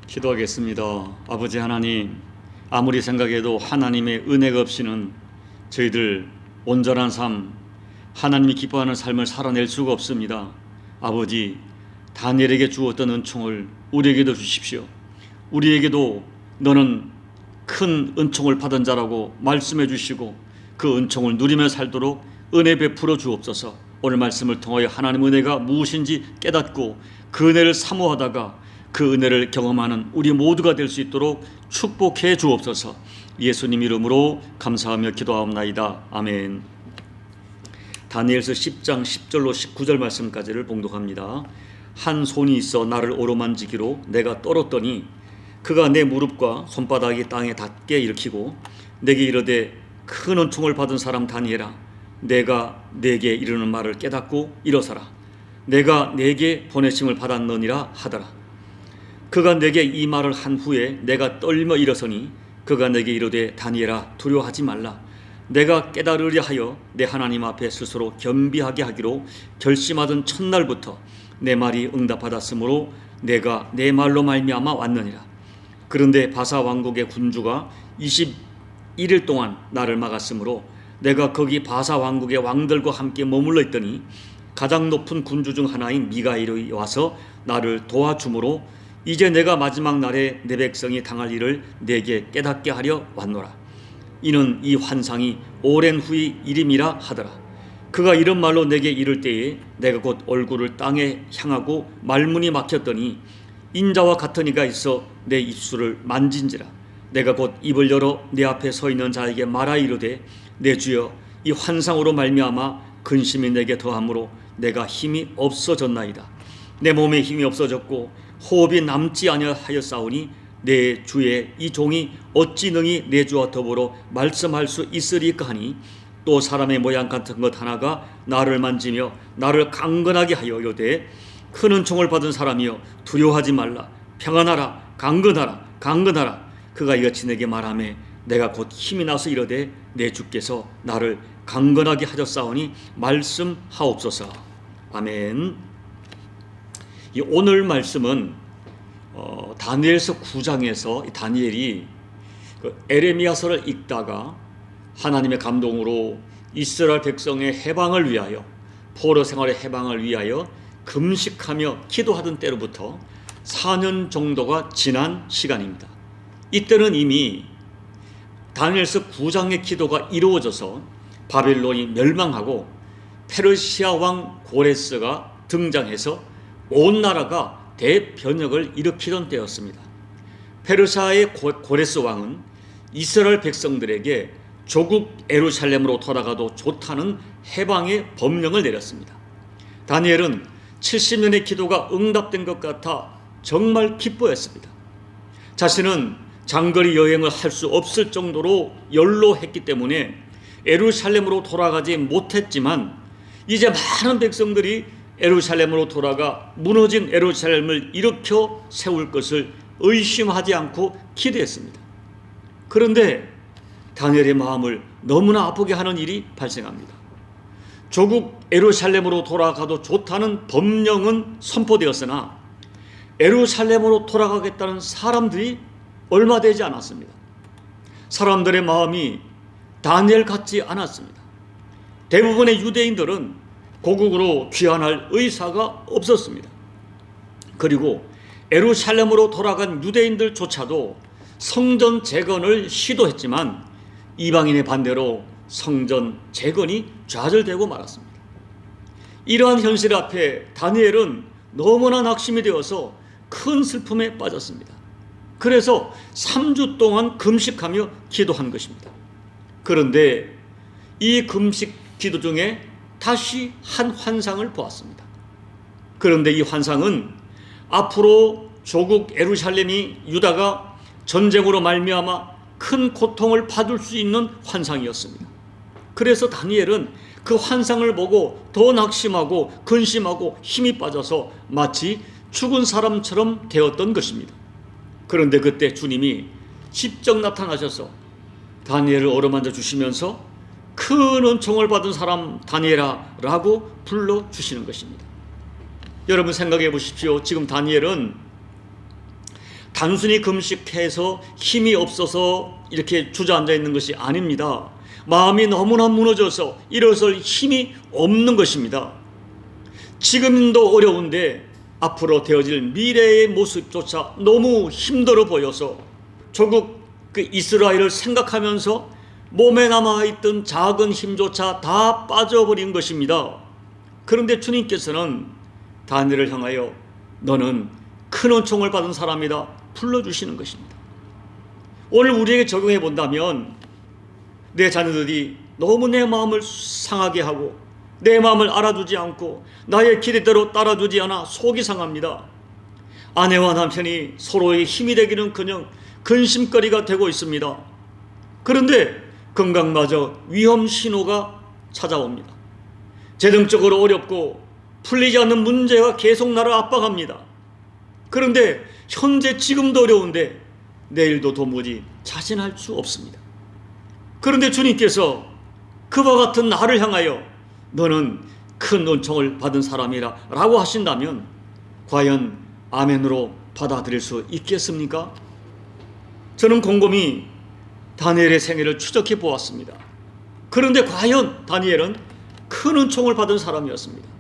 기도하겠습니다. 아버지 하나님, 아무리 생각해도 하나님의 은혜가 없이는 저희들 온전한 삶, 하나님이 기뻐하는 삶을 살아낼 수가 없습니다. 아버지, 다니엘에게 주었던 은총을 우리에게도 주십시오. 우리에게도 너는 큰 은총을 받은 자라고 말씀해 주시고 그 은총을 누리며 살도록 은혜 베풀어 주옵소서. 오늘 말씀을 통하여 하나님 은혜가 무엇인지 깨닫고 그 은혜를 사모하다가 그 은혜를 경험하는 우리 모두가 될 수 있도록 축복해 주옵소서. 예수님 이름으로 감사하며 기도하옵나이다. 아멘. 다니엘서 10장 10절로 19절 말씀까지를 봉독합니다. 한 손이 있어 나를 오로만지기로 내가 떨었더니 그가 내 무릎과 손바닥이 땅에 닿게 일으키고 내게 이르되 큰 은총을 받은 사람 다니엘아, 내가 내게 이르는 말을 깨닫고 일어서라. 내가 내게 보내심을 받았느니라 하더라. 그가 내게 이 말을 한 후에 내가 떨며 일어서니 그가 내게 이르되 다니엘아, 두려워하지 말라. 내가 깨달으려 하여 내 하나님 앞에 스스로 겸비하게 하기로 결심하던 첫날부터 내 말이 응답받았으므로 내가 내 말로 말미암아 왔느니라. 그런데 바사 왕국의 군주가 21일 동안 나를 막았으므로 내가 거기 바사 왕국의 왕들과 함께 머물러 있더니 가장 높은 군주 중 하나인 미가엘이 와서 나를 도와주므로 이제 내가 마지막 날에 내 백성이 당할 일을 내게 깨닫게 하려 왔노라. 이는 이 환상이 오랜 후의 일임이라 하더라. 그가 이런 말로 내게 이를 때에 내가 곧 얼굴을 땅에 향하고 말문이 막혔더니 인자와 같은 이가 있어 내 입술을 만진지라. 내가 곧 입을 열어 내 앞에 서 있는 자에게 말하 이르되 내 주여, 이 환상으로 말미암아 근심이 내게 더함으로 내가 힘이 없어졌나이다. 내 몸에 힘이 없어졌고 호흡이 남지 아니하였사오니 내 주의 이 종이 어찌 능히 내 주와 더불어 말씀할 수 있으리까 하니 또 사람의 모양 같은 것 하나가 나를 만지며 나를 강건하게 하여 이르되 큰 은총을 받은 사람이여 두려워하지 말라. 평안하라. 강건하라. 강건하라. 그가 이같이 내게 말하매 내가 곧 힘이 나서 이르되 내 주께서 나를 강건하게 하셨사오니 말씀하옵소서. 아멘. 이 오늘 말씀은 다니엘서 9장에서 다니엘이 에레미야서를 읽다가 하나님의 감동으로 이스라엘 백성의 해방을 위하여, 포로 생활의 해방을 위하여 금식하며 기도하던 때로부터 4년 정도가 지난 시간입니다. 이때는 이미 다니엘서 9장의 기도가 이루어져서 바벨론이 멸망하고 페르시아 왕 고레스가 등장해서 온 나라가 대변혁을 일으키던 때였습니다. 페르시아의 고레스 왕은 이스라엘 백성들에게 조국 예루살렘으로 돌아가도 좋다는 해방의 법령을 내렸습니다. 다니엘은 70년의 기도가 응답된 것 같아 정말 기뻐했습니다. 자신은 장거리 여행을 할 수 없을 정도로 연로했기 때문에 예루살렘으로 돌아가지 못했지만 이제 많은 백성들이 예루살렘으로 돌아가 무너진 예루살렘을 일으켜 세울 것을 의심하지 않고 기대했습니다. 그런데 다니엘의 마음을 너무나 아프게 하는 일이 발생합니다. 조국 예루살렘으로 돌아가도 좋다는 법령은 선포되었으나 예루살렘으로 돌아가겠다는 사람들이 얼마 되지 않았습니다. 사람들의 마음이 다니엘 같지 않았습니다. 대부분의 유대인들은 고국으로 귀환할 의사가 없었습니다. 그리고 예루살렘으로 돌아간 유대인들조차도 성전 재건을 시도했지만 이방인의 반대로 성전 재건이 좌절되고 말았습니다. 이러한 현실 앞에 다니엘은 너무나 낙심이 되어서 큰 슬픔에 빠졌습니다. 그래서 3주 동안 금식하며 기도한 것입니다. 그런데 이 금식 기도 중에 다시 한 환상을 보았습니다. 그런데 이 환상은 앞으로 조국 예루살렘이 유다가 전쟁으로 말미암아 큰 고통을 받을 수 있는 환상이었습니다. 그래서 다니엘은 그 환상을 보고 더 낙심하고 근심하고 힘이 빠져서 마치 죽은 사람처럼 되었던 것입니다. 그런데 그때 주님이 직접 나타나셔서 다니엘을 어루만져 주시면서 큰 은총을 받은 사람 다니엘아 라고 불러주시는 것입니다. 여러분 생각해 보십시오. 지금 다니엘은 단순히 금식해서 힘이 없어서 이렇게 주저앉아 있는 것이 아닙니다. 마음이 너무나 무너져서 일어설 힘이 없는 것입니다. 지금도 어려운데 앞으로 되어질 미래의 모습조차 너무 힘들어 보여서 조국 이스라엘을 생각하면서 몸에 남아있던 작은 힘조차 다 빠져버린 것입니다. 그런데 주님께서는 다니엘을 향하여 너는 큰 은총을 받은 사람이다 불러주시는 것입니다. 오늘 우리에게 적용해 본다면 내 자녀들이 너무 내 마음을 상하게 하고 내 마음을 알아주지 않고 나의 기대대로 따라주지 않아 속이 상합니다. 아내와 남편이 서로의 힘이 되기는커녕 근심거리가 되고 있습니다. 그런데 건강마저 위험 신호가 찾아옵니다. 재정적으로 어렵고 풀리지 않는 문제가 계속 나를 압박합니다. 그런데 현재 지금도 어려운데 내일도 도무지 자신할 수 없습니다. 그런데 주님께서 그와 같은 나를 향하여 너는 큰 은총을 받은 사람이라 라고 하신다면 과연 아멘으로 받아들일 수 있겠습니까? 저는 곰곰이 다니엘의 생애를 추적해 보았습니다. 그런데 과연 다니엘은 큰 은총을 받은 사람이었습니다.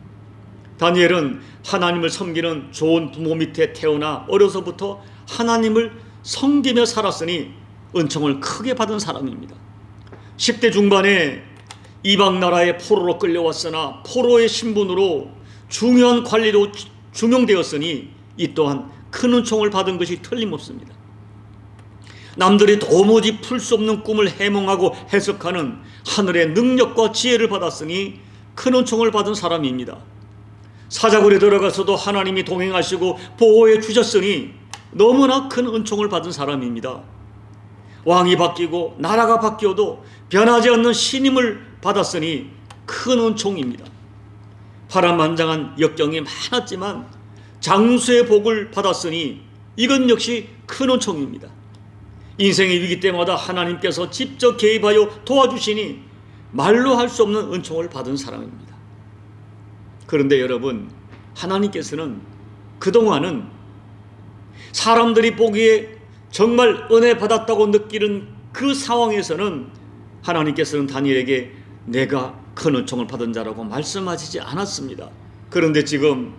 다니엘은 하나님을 섬기는 좋은 부모 밑에 태어나 어려서부터 하나님을 섬기며 살았으니 은총을 크게 받은 사람입니다. 10대 중반에 이방 나라의 포로로 끌려왔으나 포로의 신분으로 중요한 관리로 중용되었으니 이 또한 큰 은총을 받은 것이 틀림없습니다. 남들이 도무지 풀 수 없는 꿈을 해몽하고 해석하는 하늘의 능력과 지혜를 받았으니 큰 은총을 받은 사람입니다. 사자굴에 들어가서도 하나님이 동행하시고 보호해 주셨으니 너무나 큰 은총을 받은 사람입니다. 왕이 바뀌고 나라가 바뀌어도 변하지 않는 신임을 받았으니 큰 은총입니다. 파란만장한 역경이 많았지만 장수의 복을 받았으니 이건 역시 큰 은총입니다. 인생의 위기 때마다 하나님께서 직접 개입하여 도와주시니 말로 할 수 없는 은총을 받은 사람입니다. 그런데 여러분, 하나님께서는 그동안은 사람들이 보기에 정말 은혜 받았다고 느끼는 그 상황에서는 하나님께서는 다니엘에게 내가 큰 은총을 받은 자라고 말씀하시지 않았습니다. 그런데 지금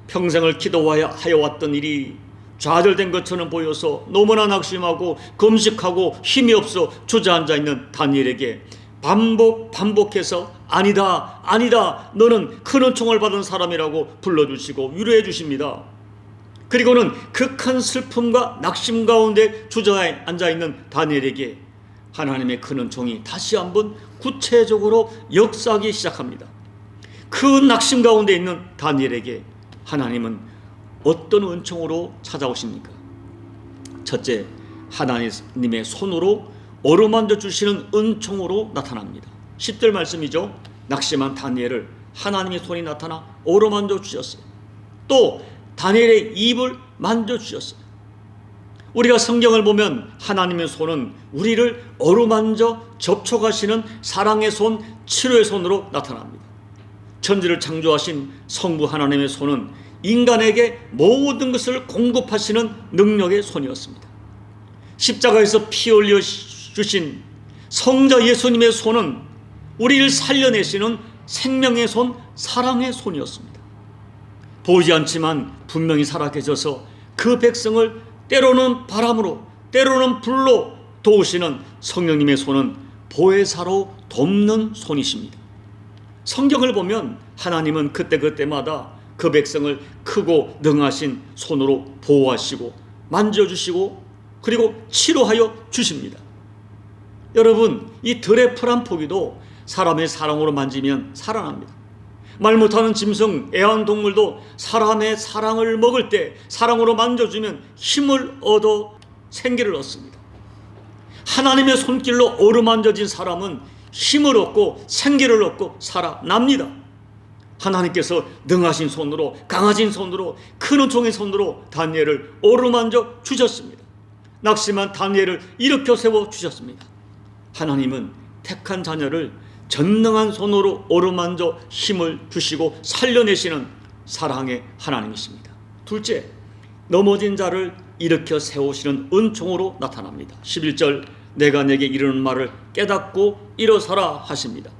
평생을 기도하여 왔던 일이 좌절된 것처럼 보여서 너무나 낙심하고 금식하고 힘이 없어 주저앉아 있는 다니엘에게 반복해서 아니다 너는 큰 은총을 받은 사람이라고 불러주시고 위로해 주십니다. 그리고는 극한 슬픔과 낙심 가운데 주저앉아 있는 다니엘에게 하나님의 큰 은총이 다시 한번 구체적으로 역사하기 시작합니다. 그 낙심 가운데 있는 다니엘에게 하나님은 어떤 은총으로 찾아오십니까? 첫째, 하나님의 손으로 어루만져 주시는 은총으로 나타납니다. 10절 말씀이죠. 낙심한 다니엘을 하나님의 손이 나타나 어루만져 주셨어요. 또 다니엘의 입을 만져 주셨어요. 우리가 성경을 보면 하나님의 손은 우리를 어루만져 접촉하시는 사랑의 손, 치료의 손으로 나타납니다. 천지를 창조하신 성부 하나님의 손은 인간에게 모든 것을 공급하시는 능력의 손이었습니다. 십자가에서 피 흘려 주신 성자 예수님의 손은 우리를 살려내시는 생명의 손, 사랑의 손이었습니다. 보이지 않지만 분명히 살아계셔서 그 백성을 때로는 바람으로 때로는 불로 도우시는 성령님의 손은 보혜사로 돕는 손이십니다. 성경을 보면 하나님은 그때그때마다 그 백성을 크고 능하신 손으로 보호하시고 만져주시고 그리고 치료하여 주십니다. 여러분, 이 들의 풀 한 포기도 사람의 사랑으로 만지면 살아납니다. 말 못하는 짐승, 애완동물도 사람의 사랑을 먹을 때 사랑으로 만져주면 힘을 얻어 생기를 얻습니다. 하나님의 손길로 어루만져진 사람은 힘을 얻고 생기를 얻고 살아납니다. 하나님께서 능하신 손으로, 강하신 손으로, 큰 은총의 손으로 다니엘을 어루만져 주셨습니다. 낙심한 다니엘을 일으켜 세워 주셨습니다. 하나님은 택한 자녀를 전능한 손으로 어루만져 힘을 주시고 살려내시는 사랑의 하나님이십니다. 둘째, 넘어진 자를 일으켜 세우시는 은총으로 나타납니다. 11절 내가 내게 이르는 말을 깨닫고 일어서라 하십니다.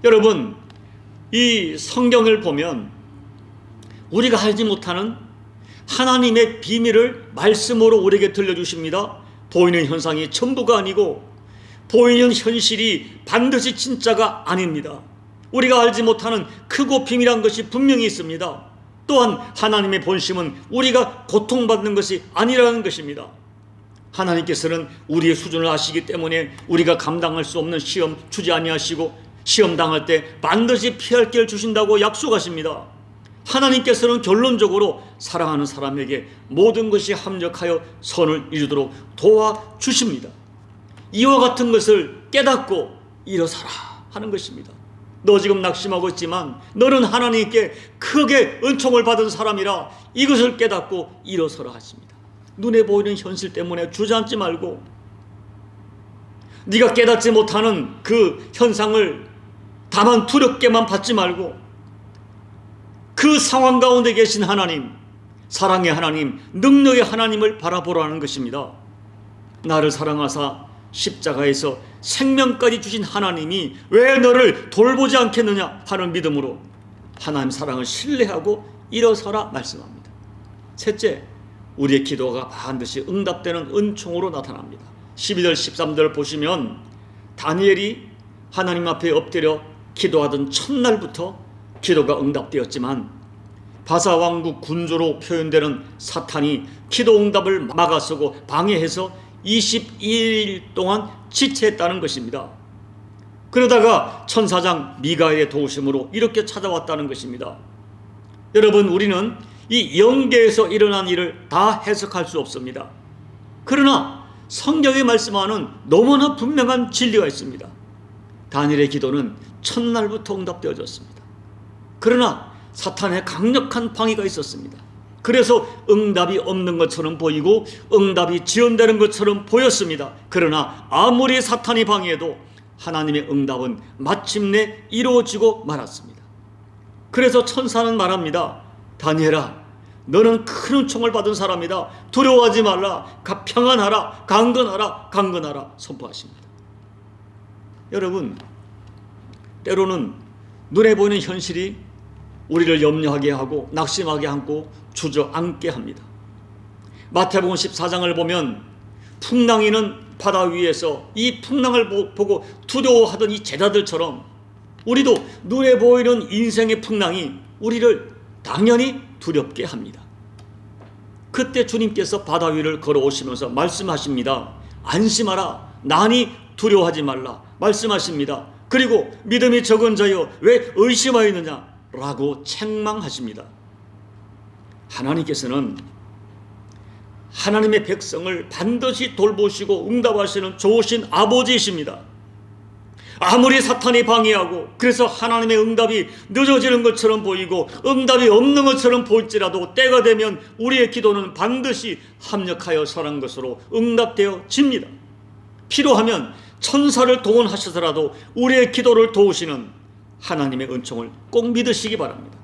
여러분, 이 성경을 보면 우리가 알지 못하는 하나님의 비밀을 말씀으로 우리에게 들려주십니다. 보이는 현상이 전부가 아니고 보이는 현실이 반드시 진짜가 아닙니다. 우리가 알지 못하는 크고 비밀한 것이 분명히 있습니다. 또한 하나님의 본심은 우리가 고통받는 것이 아니라는 것입니다. 하나님께서는 우리의 수준을 아시기 때문에 우리가 감당할 수 없는 시험 주지 아니하시고 시험 당할 때 반드시 피할 길을 주신다고 약속하십니다. 하나님께서는 결론적으로 사랑하는 사람에게 모든 것이 합력하여 선을 이루도록 도와주십니다. 이와 같은 것을 깨닫고 일어서라 하는 것입니다. 너 지금 낙심하고 있지만 너는 하나님께 크게 은총을 받은 사람이라 이것을 깨닫고 일어서라 하십니다. 눈에 보이는 현실 때문에 주저앉지 말고 네가 깨닫지 못하는 그 현상을 다만 두렵게만 받지 말고 그 상황 가운데 계신 하나님, 사랑의 하나님, 능력의 하나님을 바라보라는 것입니다. 나를 사랑하사 십자가에서 생명까지 주신 하나님이 왜 너를 돌보지 않겠느냐 하는 믿음으로 하나님 사랑을 신뢰하고 일어서라 말씀합니다. 셋째, 우리의 기도가 반드시 응답되는 은총으로 나타납니다. 12절 13절 보시면 다니엘이 하나님 앞에 엎드려 기도하던 첫날부터 기도가 응답되었지만 바사왕국 군주로 표현되는 사탄이 기도 응답을 막아서고 방해해서 22일 동안 지체했다는 것입니다. 그러다가 천사장 미가엘의 도우심으로 이렇게 찾아왔다는 것입니다. 여러분, 우리는 이 영계에서 일어난 일을 다 해석할 수 없습니다. 그러나 성경이 말씀하는 너무나 분명한 진리가 있습니다. 다니엘의 기도는 첫날부터 응답되어졌습니다. 그러나 사탄의 강력한 방해가 있었습니다. 그래서 응답이 없는 것처럼 보이고 응답이 지연되는 것처럼 보였습니다. 그러나 아무리 사탄이 방해해도 하나님의 응답은 마침내 이루어지고 말았습니다. 그래서 천사는 말합니다. 다니엘아, 너는 큰 은총을 받은 사람이다. 두려워하지 말라. 평안하라. 강건하라 선포하십니다. 여러분, 때로는 눈에 보이는 현실이 우리를 염려하게 하고 낙심하게 하고 주저앉게 합니다. 마태복음 14장을 보면 풍랑이는 바다 위에서 이 풍랑을 보고 두려워하던 이 제자들처럼 우리도 눈에 보이는 인생의 풍랑이 우리를 당연히 두렵게 합니다. 그때 주님께서 바다 위를 걸어오시면서 말씀하십니다. 안심하라. 나니 두려워하지 말라 말씀하십니다. 그리고 믿음이 적은 자여 왜 의심하였느냐 라고 책망하십니다. 하나님께서는 하나님의 백성을 반드시 돌보시고 응답하시는 좋으신 아버지이십니다. 아무리 사탄이 방해하고 그래서 하나님의 응답이 늦어지는 것처럼 보이고 응답이 없는 것처럼 보일지라도 때가 되면 우리의 기도는 반드시 합력하여 선한 것으로 응답되어집니다. 필요하면 천사를 동원하셔서라도 우리의 기도를 도우시는 하나님의 은총을 꼭 믿으시기 바랍니다.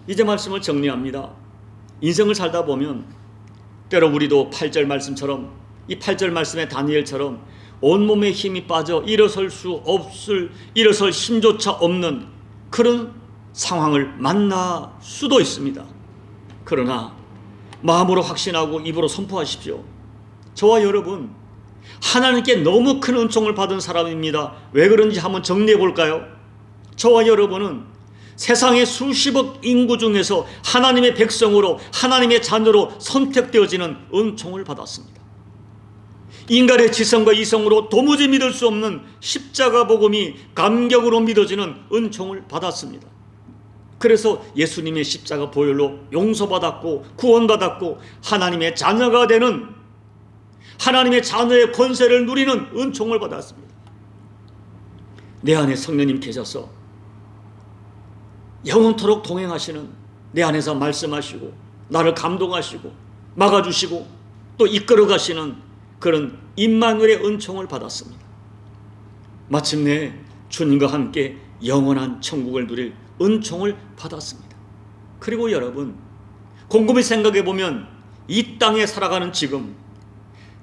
이제 말씀을 정리합니다. 인생을 살다 보면 때로 우리도 8절 말씀처럼 이 8절 말씀의 다니엘처럼 온몸에 힘이 빠져 일어설 힘조차 없는 그런 상황을 만날 수도 있습니다. 그러나 마음으로 확신하고 입으로 선포하십시오. 저와 여러분, 하나님께 너무 큰 은총을 받은 사람입니다. 왜 그런지 한번 정리해 볼까요? 저와 여러분은 세상의 수십억 인구 중에서 하나님의 백성으로 하나님의 자녀로 선택되어지는 은총을 받았습니다. 인간의 지성과 이성으로 도무지 믿을 수 없는 십자가 복음이 감격으로 믿어지는 은총을 받았습니다. 그래서 예수님의 십자가 보혈로 용서받았고 구원받았고 하나님의 자녀가 되는 하나님의 자녀의 권세를 누리는 은총을 받았습니다. 내 안에 성령님 계셔서 영원토록 동행하시는 내 안에서 말씀하시고 나를 감동하시고 막아주시고 또 이끌어가시는 그런 임마누엘의 은총을 받았습니다. 마침내 주님과 함께 영원한 천국을 누릴 은총을 받았습니다. 그리고 여러분, 곰곰이 생각해 보면 이 땅에 살아가는 지금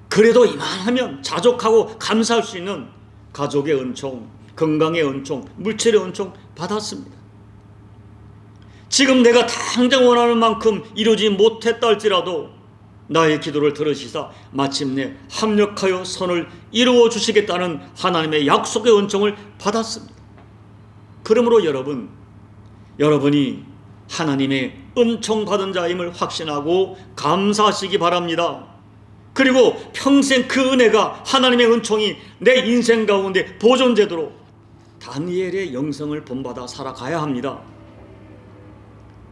그래도 이만하면 자족하고 감사할 수 있는 가족의 은총, 건강의 은총, 물질의 은총 받았습니다. 지금 내가 당장 원하는 만큼 이루지 못했다 할지라도 나의 기도를 들으시사 마침내 합력하여 선을 이루어 주시겠다는 하나님의 약속의 은총을 받았습니다. 그러므로 여러분이 하나님의 은총 받은 자임을 확신하고 감사하시기 바랍니다. 그리고 평생 그 은혜가, 하나님의 은총이 내 인생 가운데 보존되도록 다니엘의 영성을 본받아 살아가야 합니다.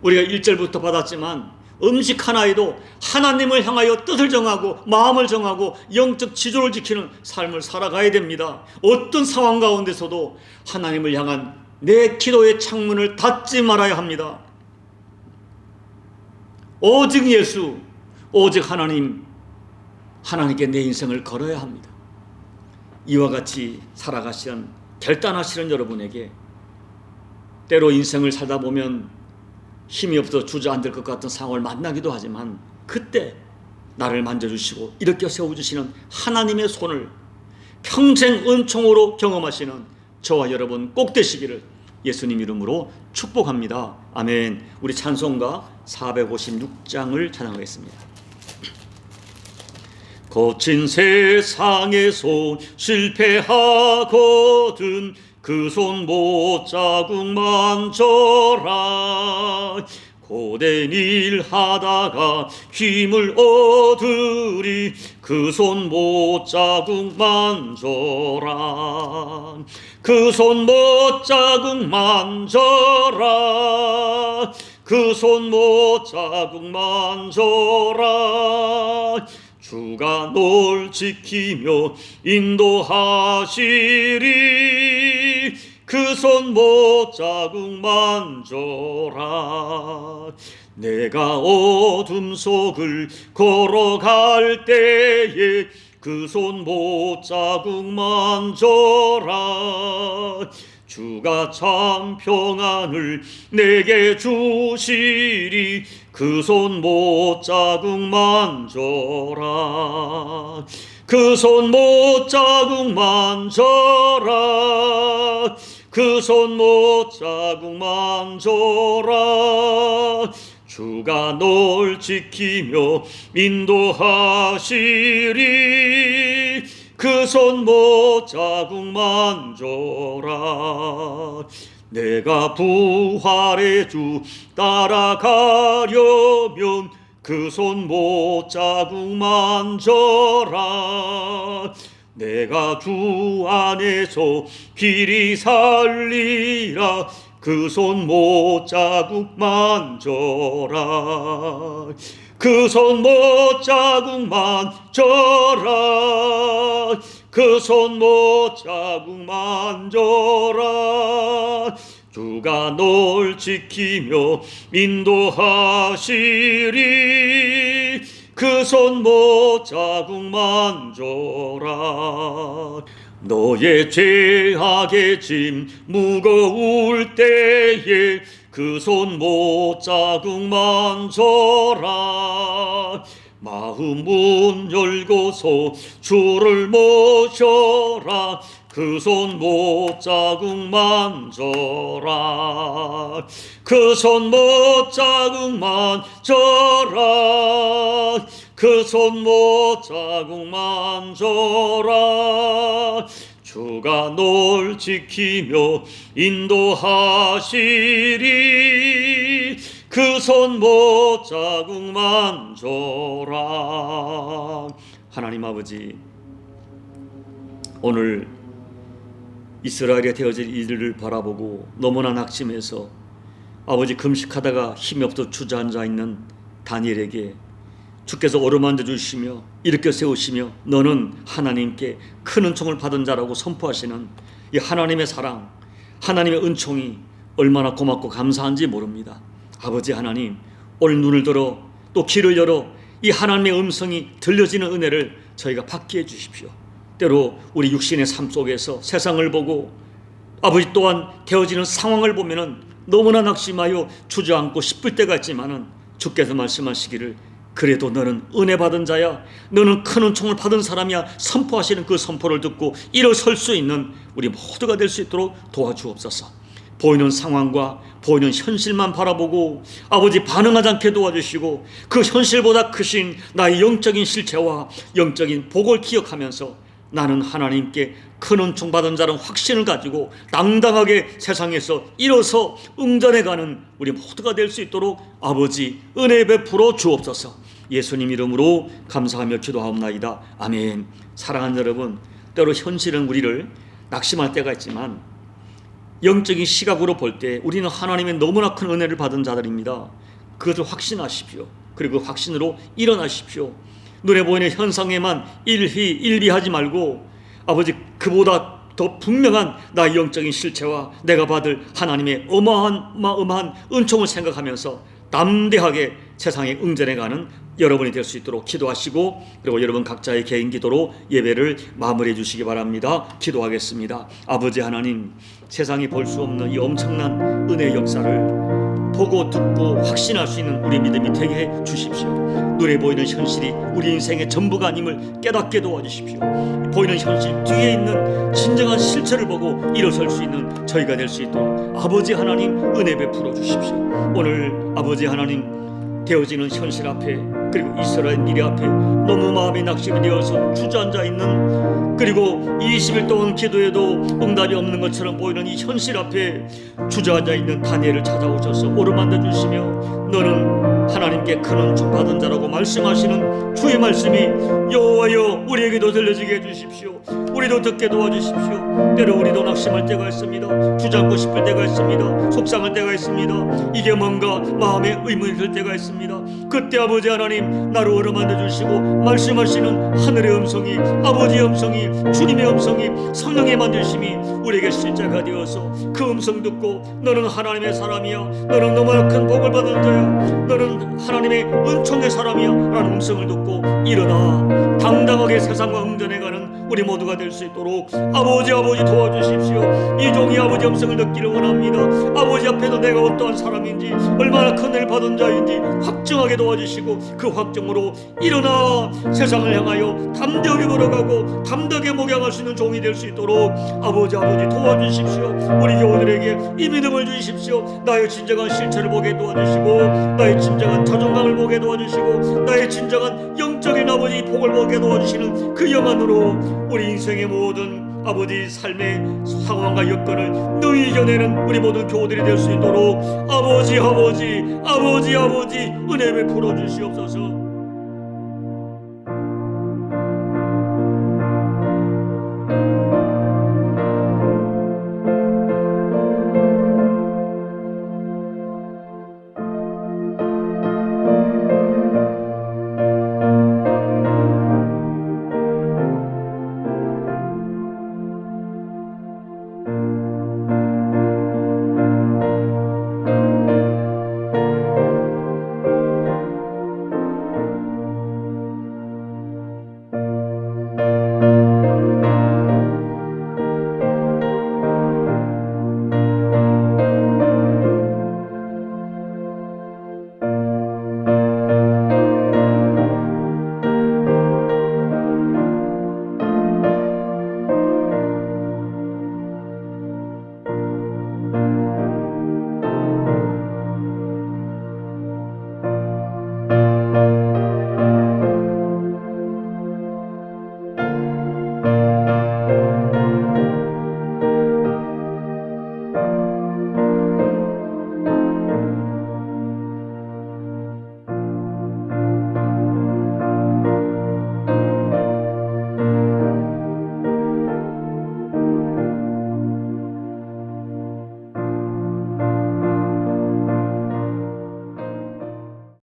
우리가 1절부터 받았지만 음식 하나에도 하나님을 향하여 뜻을 정하고 마음을 정하고 영적 지조를 지키는 삶을 살아가야 됩니다. 어떤 상황 가운데서도 하나님을 향한 내 기도의 창문을 닫지 말아야 합니다. 오직 예수, 오직 하나님께 내 인생을 걸어야 합니다. 이와 같이 살아가시는, 결단하시는 여러분에게 때로 인생을 살다 보면 힘이 없어 주저앉을 것 같은 상황을 만나기도 하지만 그때 나를 만져주시고 일으켜 세워주시는 하나님의 손을 평생 은총으로 경험하시는 저와 여러분 꼭 되시기를 예수님 이름으로 축복합니다. 아멘. 우리 찬송가 456장을 찬양하겠습니다. 거친 세상에서 실패하거든 그 손 못자국 만져라. 고된 일 하다가 힘을 얻으리 그 손 못자국 만져라. 그 손 못자국 만져라. 그 손 못자국 만져라. 주가 널 지키며 인도하시리 그 손 못자국 만져라. 내가 어둠 속을 걸어갈 때에 그 손 못자국 만져라. 주가 참 평안을 내게 주시리 그 손 못자국 만져라. 그 손 못자국 만져라. 그 손 못자국 만져라. 주가 널 지키며 인도하시리 그 손 못자국 만져라. 내가 부활의 주 따라가려면 그 손 못자국 만져라. 내가 주 안에서 길이 살리라 그 손 못자국 만져라. 그 손 못자국 만져라. 그 손 못자국 만져라. 주가 널 지키며 인도하시리 그 손 못자국 만져라. 너의 죄악의 짐 무거울 때에 그 손 못자국 만져라. 마음 문 열고서 주를 모셔라. 그 손 못자국 만져라. 그 손 못자국 만져라. 그 손 못자국 만져라. 주가 널 지키며 인도하시리 그 손 못자국 만져라. 하나님 아버지, 오늘 이스라엘에 되어질 일을 바라보고 너무나 낙심해서 아버지 금식하다가 힘이 없어 주저앉아 있는 다니엘에게 주께서 어루만져 주시며 일으켜 세우시며 너는 하나님께 큰 은총을 받은 자라고 선포하시는 이 하나님의 사랑, 하나님의 은총이 얼마나 고맙고 감사한지 모릅니다. 아버지 하나님, 오늘 눈을 들어 또 귀를 열어 이 하나님의 음성이 들려지는 은혜를 저희가 받게 해주십시오. 때로 우리 육신의 삶 속에서 세상을 보고 아버지 또한 되어지는 상황을 보면은 너무나 낙심하여 주저앉고 싶을 때가 있지만은 주께서 말씀하시기를 그래도 너는 은혜 받은 자야, 너는 큰 은총을 받은 사람이야 선포하시는 그 선포를 듣고 일어설 수 있는 우리 모두가 될 수 있도록 도와주옵소서. 보이는 상황과 보이는 현실만 바라보고 아버지 반응하지 않게 도와주시고, 그 현실보다 크신 나의 영적인 실체와 영적인 복을 기억하면서 나는 하나님께 큰 은총 받은 자는 확신을 가지고 당당하게 세상에서 일어서 응전해가는 우리 모두가 될 수 있도록 아버지 은혜 베풀어 주옵소서. 예수님 이름으로 감사하며 기도하옵나이다. 아멘. 사랑하는 여러분, 때로 현실은 우리를 낙심할 때가 있지만 영적인 시각으로 볼 때 우리는 하나님의 너무나 큰 은혜를 받은 자들입니다. 그것을 확신하십시오. 그리고 그 확신으로 일어나십시오. 눈에 보이는 현상에만 일비하지 말고 아버지 그보다 더 분명한 나의 영적인 실체와 내가 받을 하나님의 어마어마한 은총을 생각하면서 담대하게 세상에 응전해가는 여러분이 될 수 있도록 기도하시고, 그리고 여러분 각자의 개인 기도로 예배를 마무리해 주시기 바랍니다. 기도하겠습니다. 아버지 하나님, 세상이 볼 수 없는 이 엄청난 은혜의 역사를 보고 듣고 확신할 수 있는 우리 믿음이 되게 해 주십시오. 눈에 보이는 현실이 우리 인생의 전부가 아님을 깨닫게 도와주십시오. 보이는 현실 뒤에 있는 진정한 실체를 보고 일어설 수 있는 저희가 될 수 있도록 아버지 하나님 은혜 베풀어 주십시오. 오늘 아버지 하나님, 되어지는 현실 앞에 그리고 이스라엘 미래 앞에 너무 마음이 낙심이 되어서 주저앉아 있는, 그리고 20일 동안 기도해도 응답이 없는 것처럼 보이는 이 현실 앞에 주저앉아 있는 다니엘을 찾아오셔서 오르만져 주시며, 너는 하나님께 큰 은총 받은 자라고 말씀하시는 주의 말씀이 여호와여 우리에게도 들려지게 해주십시오. 우리도 듣게 도와주십시오. 때로 우리도 낙심할 때가 있습니다. 주저앉고 싶을 때가 있습니다. 속상할 때가 있습니다. 이게 뭔가 마음에 의문이 들 때가 있습니다. 그때 아버지 하나님, 나로 오르만져 주시고 말씀하시는 하늘의 음성이, 아버지의 음성이, 주님의 음성이, 성령의 만드심이 우리에게 실제가 되어서 그 음성 듣고 너는 하나님의 사람이야, 너는 너무나 큰 복을 받은 자야, 너는 하나님의 은총의 사람이야 라는 음성을 듣고 일어나 당당하게 세상과 응전해가는 우리 모두가 될 수 있도록 아버지 도와주십시오. 이 종이 아버지 음성을 듣기를 원합니다. 아버지 앞에서 내가 어떠한 사람인지, 얼마나 큰 은혜를 받은 자인지 확증하게 도와주시고, 그 확증으로 일어나 세상을 향하여 담대하게 걸어가고 담대하게 목양할 수 있는 종이 될 수 있도록 아버지 도와주십시오. 우리 교우들에게 이 믿음을 주십시오. 나의 진정한 실체를 보게 도와주시고, 나의 진정한 자존감을 보게 도와주시고, 나의 진정한 영적인 아버지 복을 보게 도와주시는 그 영안으로 우리 인생의 모든 아버지 삶의 상황과 여건을 능히 이겨내는 우리 모든 교우들이 될 수 있도록 아버지 은혜 베풀어 주시옵소서.